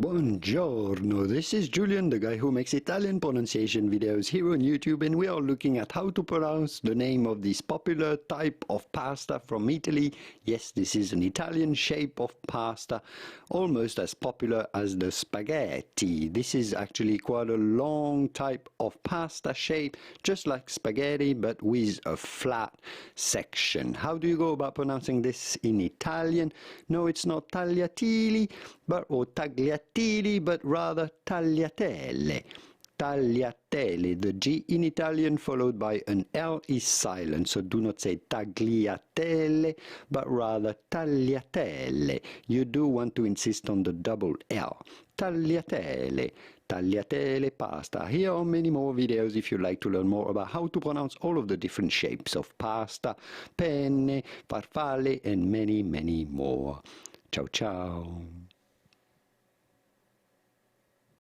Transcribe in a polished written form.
Buongiorno, this is Julien, the guy who makes Italian pronunciation videos here on YouTube, and we are looking at how to pronounce the name of this popular type of pasta from Italy. Yes, this is an Italian shape of pasta, almost as popular as the spaghetti. This is actually quite a long type of pasta shape, just like spaghetti, but with a flat section. How do you go about pronouncing this in Italian? No, it's not tagliatelle, or tagliatelle, but rather tagliatelle. Tagliatelle. The G in Italian followed by an L is silent, so do not say tagliatelle, but rather tagliatelle. You do want to insist on the double L. Tagliatelle. Tagliatelle pasta. Here are many more videos if you'd like to learn more about how to pronounce all of the different shapes of pasta, penne, farfalle, and many, many more. Ciao, ciao.